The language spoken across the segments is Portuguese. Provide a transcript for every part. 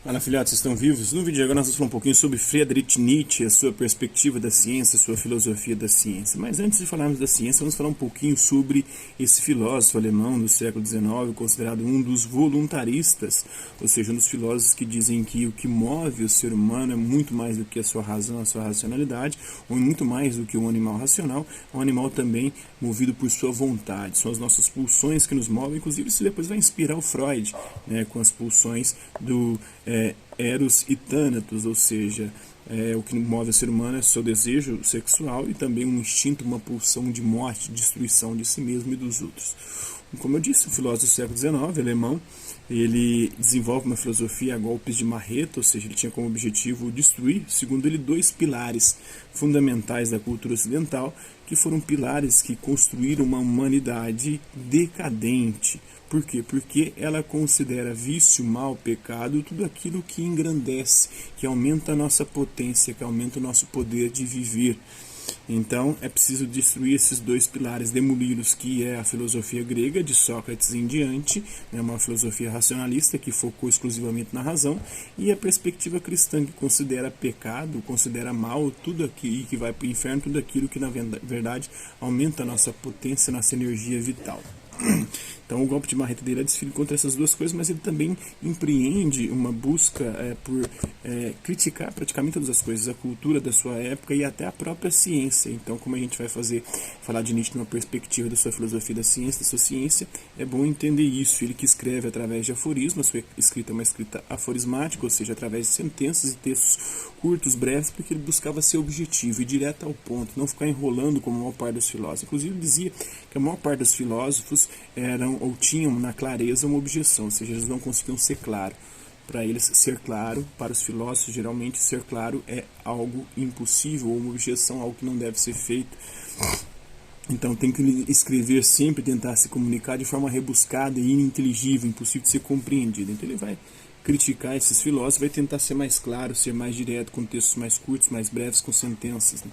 Fala, filhotes, vocês estão vivos? No vídeo de agora nós vamos falar um pouquinho sobre Friedrich Nietzsche, a sua perspectiva da ciência, a sua filosofia da ciência. Mas antes de falarmos da ciência, vamos falar um pouquinho sobre esse filósofo alemão do século XIX, considerado um dos voluntaristas, ou seja, um dos filósofos que dizem que o que move o ser humano é muito mais do que a sua razão, a sua racionalidade, ou muito mais do que um animal racional, um animal também movido por sua vontade. São as nossas pulsões que nos movem, inclusive isso depois vai inspirar o Freud, né, com as pulsões do Eros e Thanatos, ou seja, o que move o ser humano é o seu desejo sexual e também um instinto, uma pulsão de morte, destruição de si mesmo e dos outros. Como eu disse, o filósofo do século XIX, alemão, ele desenvolve uma filosofia a golpes de marreta, ou seja, ele tinha como objetivo destruir, segundo ele, dois pilares fundamentais da cultura ocidental, que foram pilares que construíram uma humanidade decadente. Por quê? Porque ela considera vício, mal, pecado, tudo aquilo que engrandece, que aumenta a nossa potência, que aumenta o nosso poder de viver. Então é preciso destruir esses dois pilares, demoli-los, que é a filosofia grega de Sócrates em diante, né, uma filosofia racionalista que focou exclusivamente na razão, e a perspectiva cristã que considera pecado, considera mal tudo aquilo que vai para o inferno, tudo aquilo que na verdade aumenta a nossa potência, nossa energia vital. Então o golpe de marreta dele é desfile contra essas duas coisas, mas ele também empreende uma busca por criticar praticamente todas as coisas, a cultura da sua época e até a própria ciência. Então, como a gente vai falar de Nietzsche numa perspectiva da sua filosofia da ciência, da sua ciência, é bom entender isso. Ele que escreve através de aforismos, sua escrita é uma escrita aforismática, ou seja, através de sentenças e textos curtos, breves, porque ele buscava ser objetivo e direto ao ponto, não ficar enrolando como a maior parte dos filósofos. Inclusive, ele dizia que a maior parte dos filósofos eram ou tinham na clareza uma objeção, ou seja, eles não conseguiam ser claro. Para eles, ser claro, para os filósofos, geralmente, ser claro é algo impossível, ou uma objeção, algo que não deve ser feito. Então tem que escrever sempre, tentar se comunicar de forma rebuscada e ininteligível, impossível de ser compreendido. Então ele vai criticar esses filósofos, vai tentar ser mais claro, ser mais direto, com textos mais curtos, mais breves, com sentenças. Né?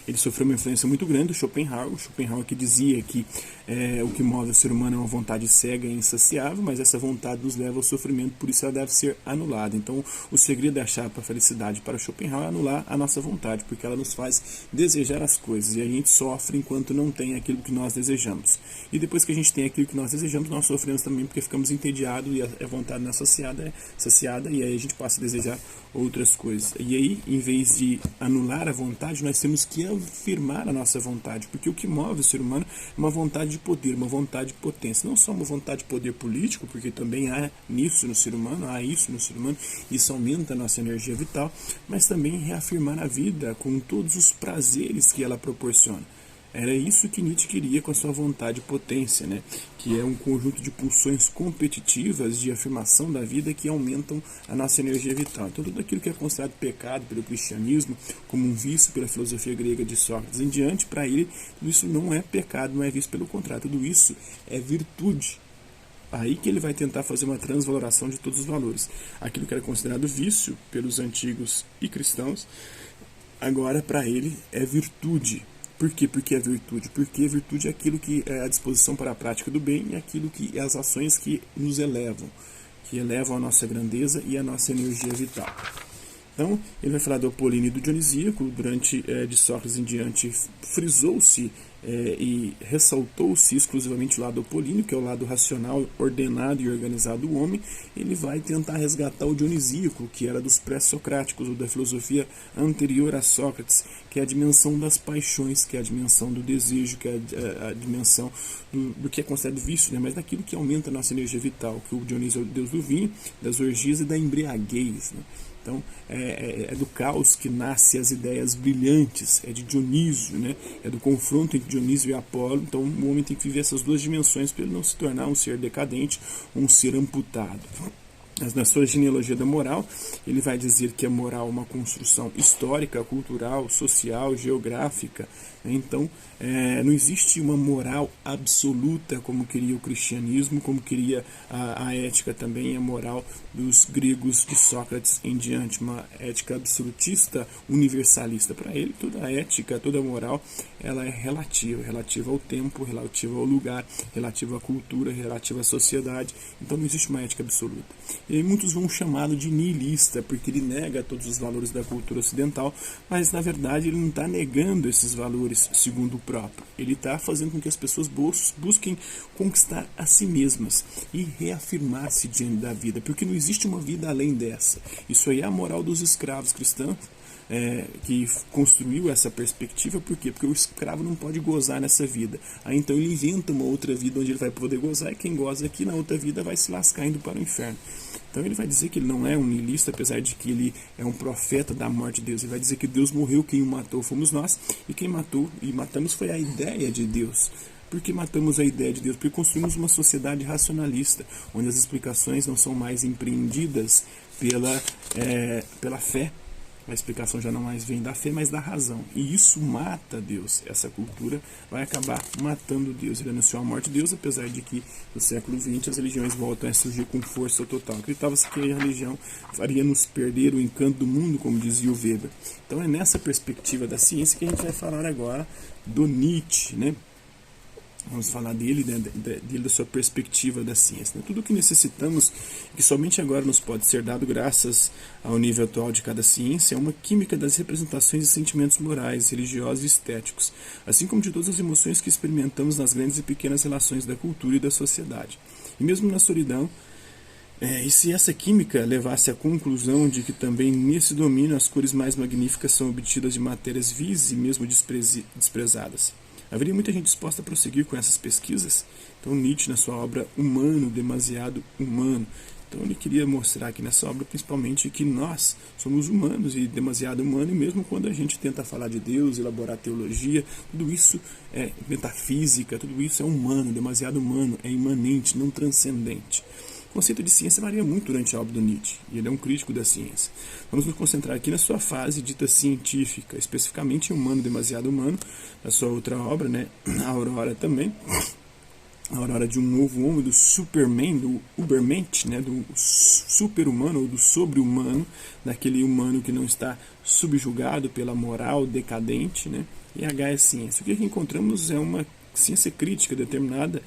Ele sofreu uma influência muito grande do Schopenhauer, que dizia que o que move o ser humano é uma vontade cega e insaciável, mas essa vontade nos leva ao sofrimento, por isso ela deve ser anulada. Então o segredo da chave para a felicidade para Schopenhauer é anular a nossa vontade, porque ela nos faz desejar as coisas, e a gente sofre enquanto não tem aquilo que nós desejamos. E depois que a gente tem aquilo que nós desejamos, nós sofremos também porque ficamos entediados e a vontade não é saciada, e aí a gente passa a desejar outras coisas. E aí, em vez de anular a vontade, nós temos que afirmar a nossa vontade, porque o que move o ser humano é uma vontade de poder, uma vontade de potência, não só uma vontade de poder político, porque também há isso no ser humano, isso aumenta a nossa energia vital, mas também reafirmar a vida com todos os prazeres que ela proporciona. Era isso que Nietzsche queria com a sua vontade de potência, né? Que é um conjunto de pulsões competitivas de afirmação da vida que aumentam a nossa energia vital. Então tudo aquilo que é considerado pecado pelo cristianismo, como um vício pela filosofia grega de Sócrates em diante, para ele tudo isso não é pecado, não é vício, pelo contrário, tudo isso é virtude. Aí que ele vai tentar fazer uma transvaloração de todos os valores. Aquilo que era considerado vício pelos antigos e cristãos, agora para ele é virtude. Por quê? Porque é virtude. Porque a virtude é aquilo que é a disposição para a prática do bem e aquilo que é as ações que nos elevam, que elevam a nossa grandeza e a nossa energia vital. Então, ele vai falar do Apolíneo e do Dionisíaco. Durante de Sócrates em diante, frisou-se e ressaltou-se exclusivamente o lado apolíneo, que é o lado racional, ordenado e organizado do homem. Ele vai tentar resgatar o Dionisíaco, que era dos pré-socráticos, ou da filosofia anterior a Sócrates, que é a dimensão das paixões, que é a dimensão do desejo, que é a dimensão do que é considerado vício, né? Mas daquilo que aumenta a nossa energia vital, que o Dionísio é o deus do vinho, das orgias e da embriaguez, né? Então, é do caos que nascem as ideias brilhantes, é de Dionísio, né? É do confronto entre Dionísio e Apolo. Então, o homem tem que viver essas duas dimensões para ele não se tornar um ser decadente, um ser amputado. Mas na sua genealogia da moral, ele vai dizer que a moral é uma construção histórica, cultural, social, geográfica. Então, não existe uma moral absoluta como queria o cristianismo, como queria a ética também, a moral dos gregos de Sócrates em diante, uma ética absolutista, universalista. Para ele, toda a ética, toda a moral, ela é relativa ao tempo, relativa ao lugar, relativa à cultura, relativa à sociedade. Então, não existe uma ética absoluta. E aí muitos vão chamá-lo de niilista, porque ele nega todos os valores da cultura ocidental, mas na verdade ele não está negando esses valores segundo o próprio. Ele está fazendo com que as pessoas busquem conquistar a si mesmas e reafirmar-se diante da vida, porque não existe uma vida além dessa. Isso aí é a moral dos escravos cristãos, que construiu essa perspectiva. Por quê? Porque o escravo não pode gozar nessa vida. Aí então ele inventa uma outra vida onde ele vai poder gozar, e quem goza aqui na outra vida vai se lascar indo para o inferno. Então ele vai dizer que ele não é um niilista, apesar de que ele é um profeta da morte de Deus. Ele vai dizer que Deus morreu, quem o matou fomos nós, e quem matou e matamos foi a ideia de Deus. Por que matamos a ideia de Deus? Porque construímos uma sociedade racionalista, onde as explicações não são mais empreendidas pela fé. A explicação já não mais vem da fé, mas da razão. E isso mata Deus. Essa cultura vai acabar matando Deus. Ele anunciou a morte de Deus, apesar de que no século XX as religiões voltam a surgir com força total. Acreditava-se que a religião faria nos perder o encanto do mundo, como dizia o Weber. Então é nessa perspectiva da ciência que a gente vai falar agora do Nietzsche, né? Vamos falar dele, da sua perspectiva da ciência. Né? Tudo o que necessitamos, que somente agora nos pode ser dado graças ao nível atual de cada ciência, é uma química das representações de sentimentos morais, religiosos e estéticos, assim como de todas as emoções que experimentamos nas grandes e pequenas relações da cultura e da sociedade. E mesmo na solidão, e se essa química levasse à conclusão de que também nesse domínio as cores mais magníficas são obtidas de matérias vis e mesmo desprezadas? Haveria muita gente disposta a prosseguir com essas pesquisas? Então Nietzsche, na sua obra Humano, Demasiado Humano, então ele queria mostrar aqui nessa obra principalmente que nós somos humanos e demasiado humano, e mesmo quando a gente tenta falar de Deus, elaborar teologia, tudo isso é metafísica, tudo isso é humano, demasiado humano, é imanente, não transcendente. O conceito de ciência varia muito durante a obra do Nietzsche, e ele é um crítico da ciência. Vamos nos concentrar aqui na sua fase dita científica, especificamente em Humano, Demasiado Humano, na sua outra obra, né, a Aurora também, a Aurora de um Novo Homem, do Superman, do Ubermensch, né, do super-humano ou do sobre-humano, daquele humano que não está subjugado pela moral decadente, né, e H é ciência. O que aqui encontramos é uma ciência crítica determinada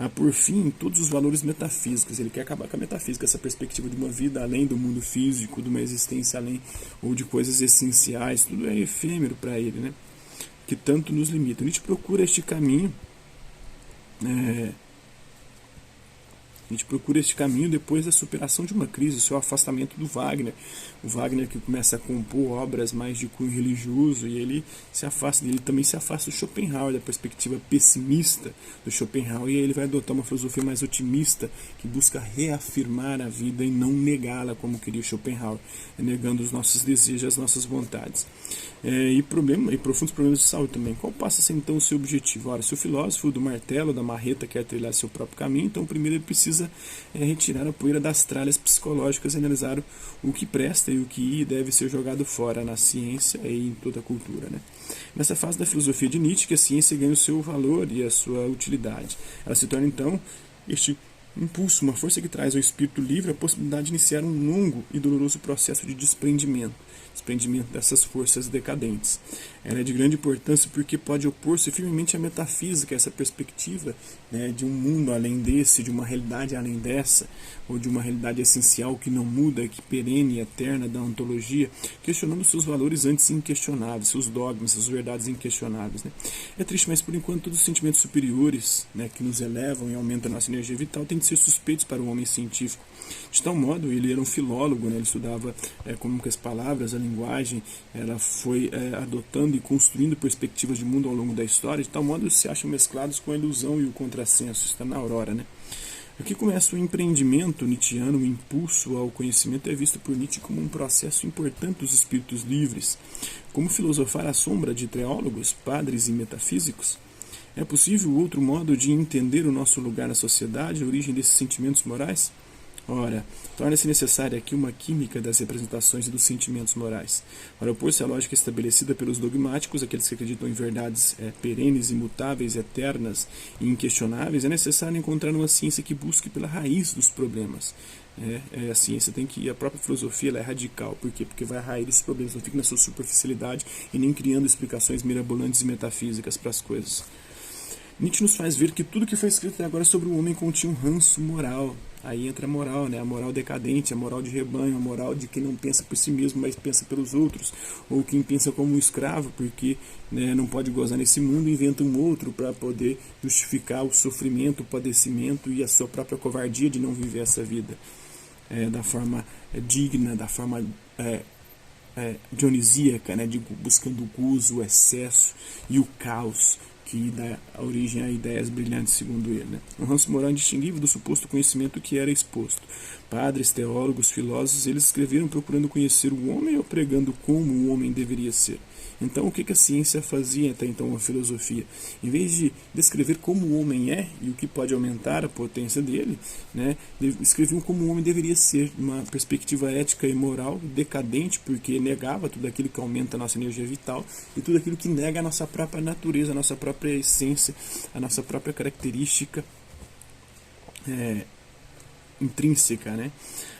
a por fim todos os valores metafísicos. Ele quer acabar com a metafísica, essa perspectiva de uma vida além do mundo físico, de uma existência além, ou de coisas essenciais, tudo é efêmero para ele, né? Que tanto nos limita. A gente procura este caminho, depois da superação de uma crise, o seu afastamento do Wagner. O Wagner que começa a compor obras mais de cunho religioso, e ele se afasta dele, também se afasta do Schopenhauer, da perspectiva pessimista do Schopenhauer, e aí ele vai adotar uma filosofia mais otimista, que busca reafirmar a vida e não negá-la como queria Schopenhauer, negando os nossos desejos, as nossas vontades. E profundos problemas de saúde também. Qual passa a ser então o seu objetivo? Ora, se o filósofo do martelo, da marreta, quer trilhar seu próprio caminho, então primeiro ele precisa retirar a poeira das tralhas psicológicas e analisar o que presta e o que deve ser jogado fora na ciência e em toda a cultura, né? Nessa fase da filosofia de Nietzsche, que a ciência ganha o seu valor e a sua utilidade. Ela se torna então este impulso, uma força que traz ao espírito livre a possibilidade de iniciar um longo e doloroso processo de desprendimento dessas forças decadentes. Ela é de grande importância porque pode opor-se firmemente à metafísica, essa perspectiva, né, de um mundo além desse, de uma realidade além dessa, ou de uma realidade essencial que não muda, que perene e eterna da ontologia, questionando seus valores antes inquestionáveis, seus dogmas, suas verdades inquestionáveis. Né? É triste, mas por enquanto todos os sentimentos superiores, né, que nos elevam e aumentam a nossa energia vital têm de ser suspeitos para o homem científico. De tal modo, ele era um filólogo, né, ele estudava como que as palavras, a linguagem, ela foi adotando e construindo perspectivas de mundo ao longo da história, de tal modo eles se acham mesclados com a ilusão e o contrassenso. Está na Aurora, né? Aqui começa o empreendimento nietzschiano, o impulso ao conhecimento é visto por Nietzsche como um processo importante dos espíritos livres. Como filosofar à sombra de teólogos, padres e metafísicos? É possível outro modo de entender o nosso lugar na sociedade, a origem desses sentimentos morais? Ora, torna-se necessária aqui uma química das representações e dos sentimentos morais. Para opor-se à lógica estabelecida pelos dogmáticos, aqueles que acreditam em verdades perenes, imutáveis, eternas e inquestionáveis, é necessário encontrar uma ciência que busque pela raiz dos problemas. A ciência tem que ir, a própria filosofia ela é radical. Por quê? Porque vai à raiz desses problemas, não fica na sua superficialidade e nem criando explicações mirabolantes e metafísicas para as coisas. Nietzsche nos faz ver que tudo que foi escrito até agora sobre o homem continha um ranço moral. aí entra a moral, né? A moral decadente, a moral de rebanho, a moral de quem não pensa por si mesmo, mas pensa pelos outros, ou quem pensa como um escravo, porque, né, não pode gozar nesse mundo, inventa um outro para poder justificar o sofrimento, o padecimento e a sua própria covardia de não viver essa vida da forma digna, da forma dionisíaca, né, buscando o gozo, o excesso e o caos, que dá origem a ideias brilhantes, segundo ele. Né? Um ranço moral indistinguível do suposto conhecimento que era exposto. Padres, teólogos, filósofos, eles escreveram procurando conhecer o homem ou pregando como o homem deveria ser. Então, o que a ciência fazia até então, a filosofia? Em vez de descrever como o homem é e o que pode aumentar a potência dele, né, escreviam como o homem deveria ser, uma perspectiva ética e moral decadente, porque negava tudo aquilo que aumenta a nossa energia vital e tudo aquilo que nega a nossa própria natureza, a nossa própria essência, a nossa própria característica intrínseca, né?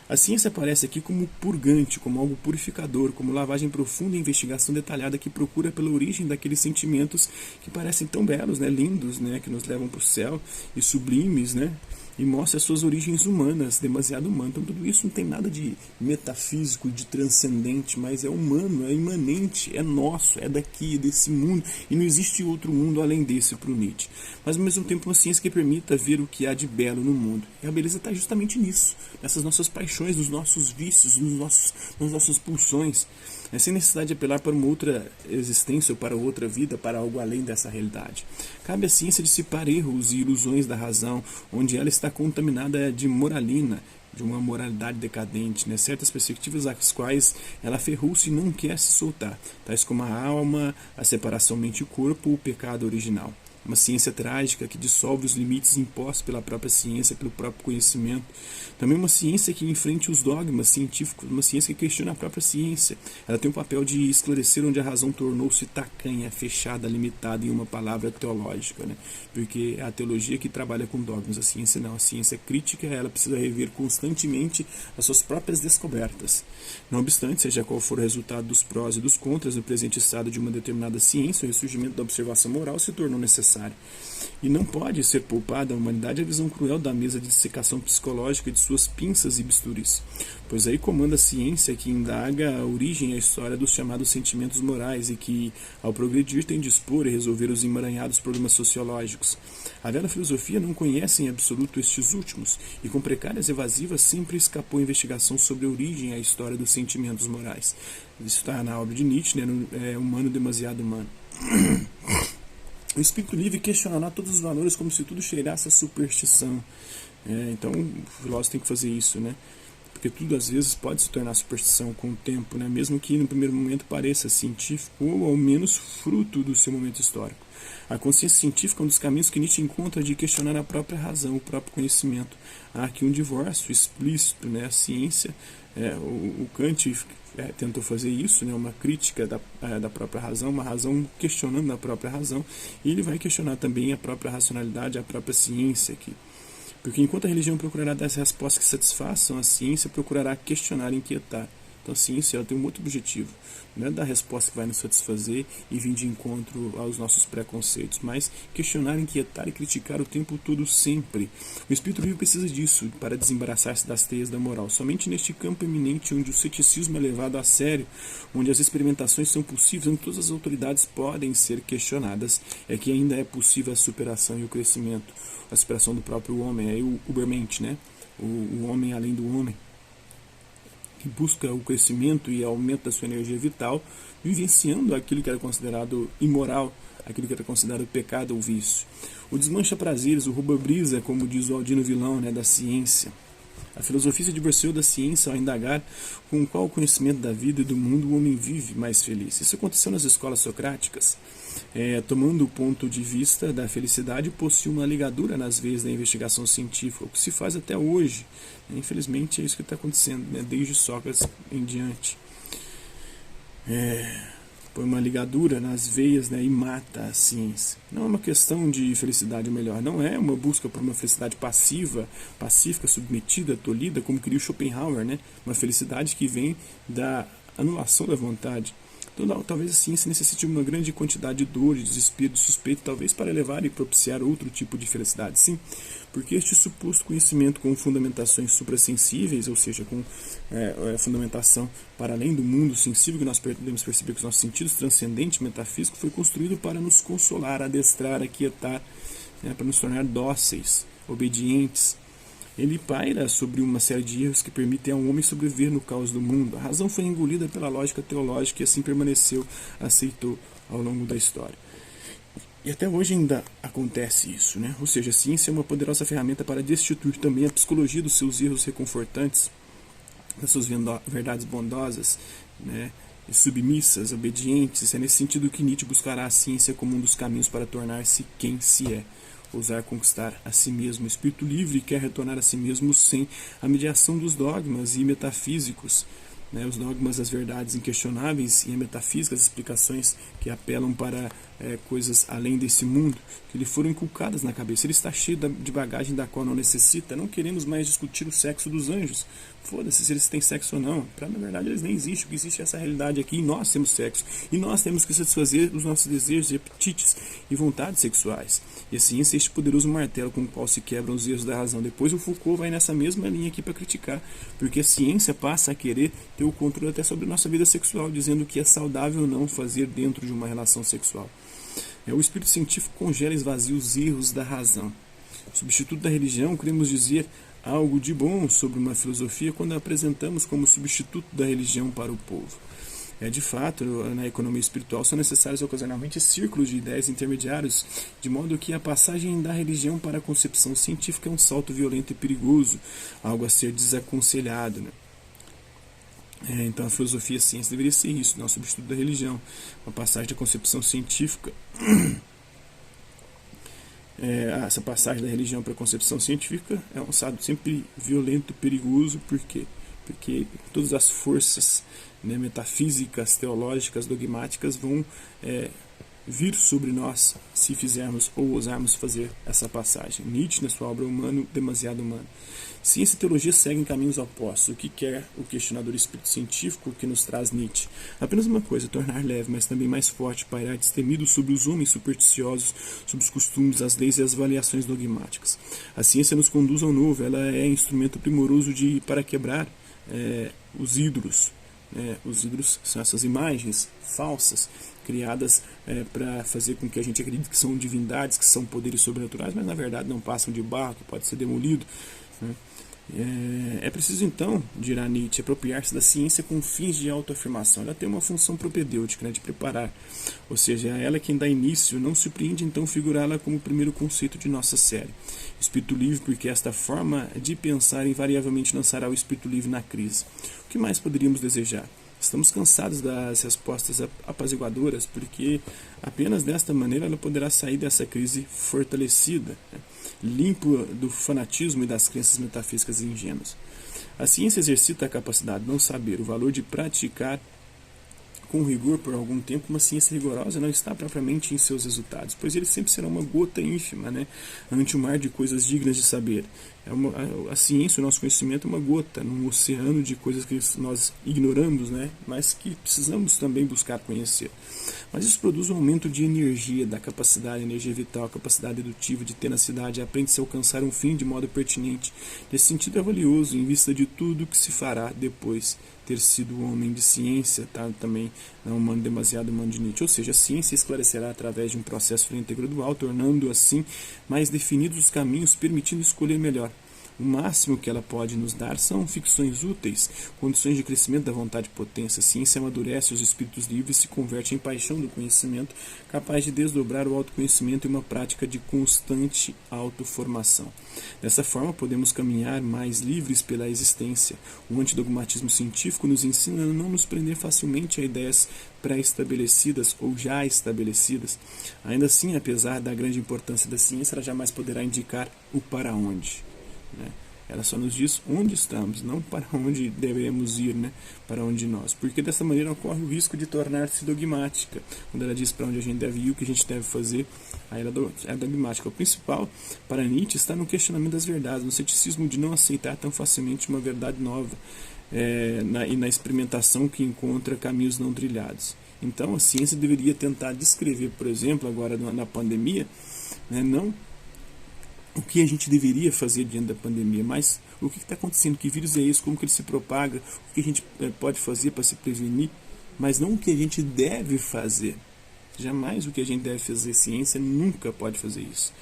A ciência aparece aqui como purgante, como algo purificador, como lavagem profunda e investigação detalhada que procura pela origem daqueles sentimentos que parecem tão belos, né, lindos, né, que nos levam para o céu e sublimes, né, e mostra as suas origens humanas, demasiado humanas. Então tudo isso não tem nada de metafísico, de transcendente, mas é humano, é imanente, é nosso, é daqui, desse mundo, e não existe outro mundo além desse para o Nietzsche. Mas ao mesmo tempo uma ciência que permita ver o que há de belo no mundo. E a beleza está justamente nisso, nessas nossas paixões, nos nossos vícios, nas nossas pulsões, sem necessidade de apelar para uma outra existência ou para outra vida, para algo além dessa realidade. Cabe à ciência dissipar erros e ilusões da razão, onde ela está contaminada de moralina, de uma moralidade decadente, né? Certas perspectivas às quais ela aferrou-se e não quer se soltar, tais como a alma, a separação mente e corpo, o pecado original. Uma ciência trágica que dissolve os limites impostos pela própria ciência, pelo próprio conhecimento. Também uma ciência que enfrente os dogmas científicos, uma ciência que questiona a própria ciência. Ela tem o papel de esclarecer onde a razão tornou-se tacanha, fechada, limitada em uma palavra teológica, né? Porque é a teologia que trabalha com dogmas, a ciência não. A ciência crítica, ela precisa rever constantemente as suas próprias descobertas. Não obstante, seja qual for o resultado dos prós e dos contras no presente estado de uma determinada ciência, o ressurgimento da observação moral se tornou necessário. E não pode ser poupada a humanidade a visão cruel da mesa de dissecação psicológica de suas pinças e bisturis, pois aí comanda a ciência que indaga a origem e a história dos chamados sentimentos morais e que, ao progredir, tem de expor e resolver os emaranhados problemas sociológicos. A velha filosofia não conhece em absoluto estes últimos e, com precárias evasivas, sempre escapou a investigação sobre a origem e a história dos sentimentos morais. Isso está na obra de Nietzsche, né, Humano Demasiado Humano. O espírito livre questionará todos os valores como se tudo cheirasse a superstição. Então o filósofo tem que fazer isso, né? Porque tudo às vezes pode se tornar superstição com o tempo, né? Mesmo que no primeiro momento pareça científico ou ao menos fruto do seu momento histórico. A consciência científica é um dos caminhos que Nietzsche encontra de questionar a própria razão, o próprio conhecimento. Há aqui um divórcio explícito, né? A ciência, o Kant tentou fazer isso, né? Uma crítica da própria razão, uma razão questionando a própria razão, e ele vai questionar também a própria racionalidade, a própria ciência aqui. Porque enquanto a religião procurará dar as respostas que satisfaçam, a ciência procurará questionar e inquietar. Então a ciência ela tem um outro objetivo, não é dar a resposta que vai nos satisfazer e vir de encontro aos nossos preconceitos, mas questionar, inquietar e criticar o tempo todo sempre. O espírito vivo precisa disso para desembaraçar-se das teias da moral. Somente neste campo eminente onde o ceticismo é levado a sério, onde as experimentações são possíveis, onde todas as autoridades podem ser questionadas, é que ainda é possível a superação e o crescimento, a superação do próprio homem, aí o Ubermensch, né? O homem além do homem, que busca o crescimento e aumento da sua energia vital, vivenciando aquilo que era considerado imoral, aquilo que era considerado pecado ou vício. O desmancha prazeres, o rouba brisa, como diz o Aldino Vilão, né, da ciência. A filosofia se divorciou da ciência ao indagar com qual conhecimento da vida e do mundo o homem vive mais feliz. Isso aconteceu nas escolas socráticas. Tomando o ponto de vista da felicidade, possui uma ligadura nas veias da investigação científica, o que se faz até hoje. Infelizmente é isso que está acontecendo, né, desde Sócrates em diante. Põe uma ligadura nas veias, né, e mata a ciência. Não é uma questão de felicidade melhor, não é uma busca por uma felicidade passiva, pacífica, submetida, tolhida, como queria o Schopenhauer, né, uma felicidade que vem da anulação da vontade. Então, talvez a ciência necessite de uma grande quantidade de dor, de desespero, de suspeito, talvez para elevar e propiciar outro tipo de felicidade. Sim, porque este suposto conhecimento com fundamentações suprassensíveis, ou seja, com fundamentação para além do mundo sensível, que nós podemos perceber que os nossos sentidos transcendente, metafísico, foi construído para nos consolar, adestrar, aquietar, para nos tornar dóceis, obedientes. Ele paira sobre uma série de erros que permitem ao homem sobreviver no caos do mundo. A razão foi engolida pela lógica teológica e assim permaneceu, aceitou ao longo da história. E até hoje ainda acontece isso, né? Ou seja, a ciência é uma poderosa ferramenta para destituir também a psicologia dos seus erros reconfortantes, das suas verdades bondosas, né? Submissas, obedientes. É nesse sentido que Nietzsche buscará a ciência como um dos caminhos para tornar-se quem se é. Ousar conquistar a si mesmo. O espírito livre quer retornar a si mesmo sem a mediação dos dogmas e metafísicos, né, os dogmas das verdades inquestionáveis e a metafísica, as explicações que apelam para coisas além desse mundo, que lhe foram inculcadas na cabeça. Ele está cheio de bagagem da qual não necessita. Não queremos mais discutir o sexo dos anjos. Foda-se se eles têm sexo ou não. Na verdade, eles nem existem. O que existe é essa realidade aqui, e nós temos sexo. E nós temos que satisfazer os nossos desejos, apetites e vontades sexuais. E a ciência é este poderoso martelo com o qual se quebram os erros da razão. Depois o Foucault vai nessa mesma linha aqui para criticar, porque a ciência passa a querer ter o controle até sobre a nossa vida sexual, dizendo que é saudável não fazer dentro de uma relação sexual. O espírito científico congela e esvazia os erros da razão. Substituto da religião, queremos dizer algo de bom sobre uma filosofia quando a apresentamos como substituto da religião para o povo. De fato, na economia espiritual são necessários ocasionalmente círculos de ideias intermediários, de modo que a passagem da religião para a concepção científica é um salto violento e perigoso, algo a ser desaconselhado, né? Então a filosofia e a ciência deveria ser isso, não o substituto da religião. Uma passagem da concepção científica, essa passagem da religião para a concepção científica é um salto sempre violento e perigoso. Por quê? Porque todas as forças, né, metafísicas, teológicas, dogmáticas vão vir sobre nós se fizermos ou ousarmos fazer essa passagem. Nietzsche, na sua obra Humano, Demasiado Humano. Ciência e teologia seguem caminhos opostos. O que quer o questionador espírito científico que nos traz Nietzsche? Apenas uma coisa, tornar leve, mas também mais forte, pairar destemido sobre os homens supersticiosos, sobre os costumes, as leis e as avaliações dogmáticas. A ciência nos conduz ao novo, ela é instrumento primoroso para quebrar os ídolos. Os ídolos são essas imagens falsas, criadas para fazer com que a gente acredite que são divindades, que são poderes sobrenaturais, mas na verdade não passam de barro, que pode ser demolido, né? É preciso então, dirá Nietzsche, apropriar-se da ciência com fins de autoafirmação. Ela tem uma função propedêutica, né, de preparar, ou seja, é ela quem dá início. Não surpreende então figurá-la como o primeiro conceito de nossa série. Espírito livre, porque esta forma de pensar invariavelmente lançará o espírito livre na crise. O que mais poderíamos desejar? Estamos cansados das respostas apaziguadoras, porque apenas desta maneira ela poderá sair dessa crise fortalecida, né, limpo do fanatismo e das crenças metafísicas ingênuas. A ciência exercita a capacidade de não saber, o valor de praticar com rigor por algum tempo. Uma ciência rigorosa não está propriamente em seus resultados, pois ele sempre será uma gota ínfima, né, ante o mar de coisas dignas de saber. A ciência, o nosso conhecimento, é uma gota num oceano de coisas que nós ignoramos, né, mas que precisamos também buscar conhecer. Mas isso produz um aumento de energia, da capacidade, energia vital, capacidade dedutiva, de tenacidade, aprende-se a alcançar um fim de modo pertinente. Nesse sentido é valioso, em vista de tudo que se fará depois ter sido o homem de ciência, tá? Também não humano demasiado humano de Nietzsche. Ou seja, a ciência esclarecerá através de um processo lento e gradual, tornando assim mais definidos os caminhos, permitindo escolher melhor. O máximo que ela pode nos dar são ficções úteis, condições de crescimento da vontade e potência. A ciência amadurece os espíritos livres e se converte em paixão do conhecimento, capaz de desdobrar o autoconhecimento em uma prática de constante autoformação. Dessa forma, podemos caminhar mais livres pela existência. O antidogmatismo científico nos ensina a não nos prender facilmente a ideias pré-estabelecidas ou já estabelecidas. Ainda assim, apesar da grande importância da ciência, ela jamais poderá indicar o para onde. Ela só nos diz onde estamos, não para onde devemos ir, né? Para onde nós. Porque dessa maneira ocorre o risco de tornar-se dogmática. Quando ela diz para onde a gente deve ir, o que a gente deve fazer, aí ela é dogmática. O principal para Nietzsche está no questionamento das verdades, no ceticismo de não aceitar tão facilmente uma verdade nova, e na experimentação que encontra caminhos não trilhados. Então a ciência deveria tentar descrever, por exemplo, agora na pandemia, né, não o que a gente deveria fazer diante da pandemia, mas o que está acontecendo, que vírus é esse, como que ele se propaga, o que a gente pode fazer para se prevenir, mas não o que a gente deve fazer. Jamais o que a gente deve fazer. Ciência nunca pode fazer isso.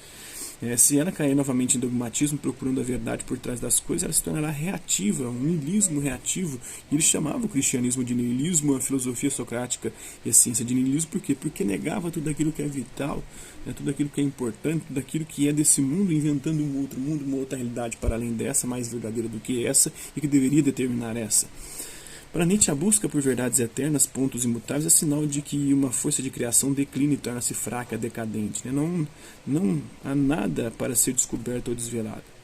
Se ela cair novamente em dogmatismo, procurando a verdade por trás das coisas, ela se tornará reativa, um niilismo reativo. E ele chamava o cristianismo de niilismo, a filosofia socrática e a ciência de niilismo. Por quê? Porque negava tudo aquilo que é vital, né, tudo aquilo que é importante, tudo aquilo que é desse mundo, inventando um outro mundo, uma outra realidade para além dessa, mais verdadeira do que essa, e que deveria determinar essa. Para Nietzsche, a busca por verdades eternas, pontos imutáveis, é sinal de que uma força de criação declina e torna-se fraca, decadente. Né? Não há nada para ser descoberto ou desvelado.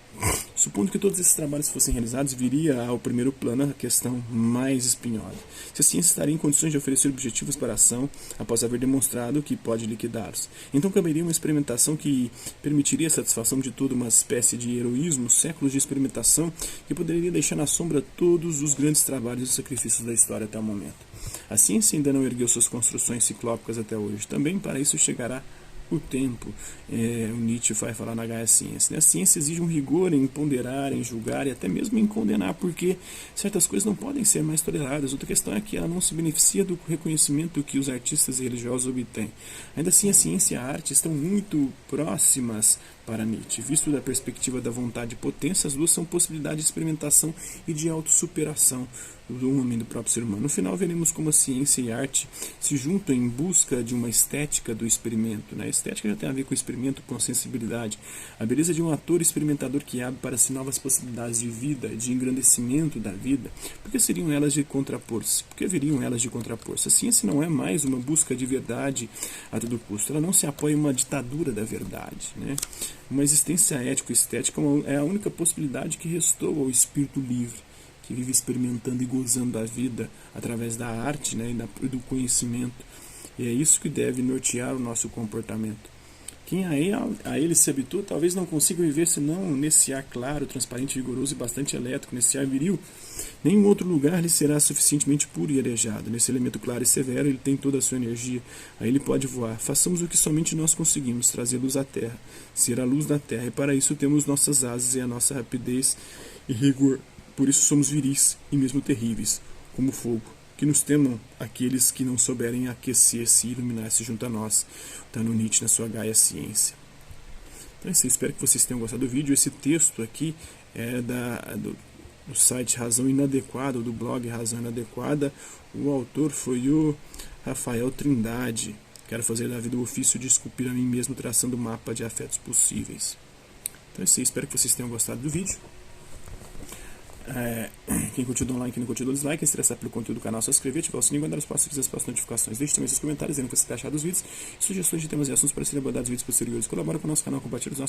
Supondo que todos esses trabalhos fossem realizados, viria ao primeiro plano a questão mais espinhosa. Se a ciência estaria em condições de oferecer objetivos para a ação, após haver demonstrado que pode liquidá-los. Então caberia uma experimentação que permitiria a satisfação de toda uma espécie de heroísmo, séculos de experimentação, que poderia deixar na sombra todos os grandes trabalhos e sacrifícios da história até o momento. A ciência ainda não ergueu suas construções ciclópicas até hoje. Também para isso chegará o tempo. O Nietzsche vai falar na Gaia Ciência. A ciência exige um rigor em ponderar, em julgar e até mesmo em condenar, porque certas coisas não podem ser mais toleradas. Outra questão é que ela não se beneficia do reconhecimento que os artistas e religiosos obtêm. Ainda assim, a ciência e a arte estão muito próximas para Nietzsche. Visto da perspectiva da vontade e potência, as duas são possibilidades de experimentação e de autossuperação do homem, do próprio ser humano. No final, veremos como a ciência e a arte se juntam em busca de uma estética do experimento. A estética já tem a ver com o experimento, com a sensibilidade. A beleza de um ator experimentador que abre para si novas possibilidades de vida, de engrandecimento da vida. Por que seriam elas de contrapor-se? Por que veriam elas de contrapor-se? A ciência não é mais uma busca de verdade a todo custo. Ela não se apoia em uma ditadura da verdade, né? Uma existência ético-estética é a única possibilidade que restou ao espírito livre, que vive experimentando e gozando a vida através da arte, né, e do conhecimento. E é isso que deve nortear o nosso comportamento. Quem a ele se habitua talvez não consiga viver senão nesse ar claro, transparente, vigoroso e bastante elétrico, nesse ar viril. Nenhum outro lugar lhe será suficientemente puro e arejado. Nesse elemento claro e severo ele tem toda a sua energia. Aí ele pode voar. Façamos o que somente nós conseguimos, trazer luz à terra, ser a luz da terra. E para isso temos nossas asas e a nossa rapidez e rigor. Por isso somos viris e mesmo terríveis, como fogo. Que nos temam aqueles que não souberem aquecer-se e iluminar-se junto a nós. Está no Nietzsche, na sua Gaia Ciência. Então é isso, espero que vocês tenham gostado do vídeo. Esse texto aqui é do site Razão Inadequada, do blog Razão Inadequada. O autor foi o Rafael Trindade. Quero fazer da vida o ofício de esculpir a mim mesmo, traçando o mapa de afetos possíveis. Então é isso, espero que vocês tenham gostado do vídeo. Quem curtiu, dá um like, quem não curtiu, dá um dislike. Quem se interessar pelo conteúdo do canal, só se inscrever, ativar o sininho, guardar os passos, as notificações. Deixe também seus comentários, dizendo o que você está achando dos vídeos, sugestões de temas e assuntos para serem abordados em vídeos posteriores. Colabora com o nosso canal, compartilhe os nossos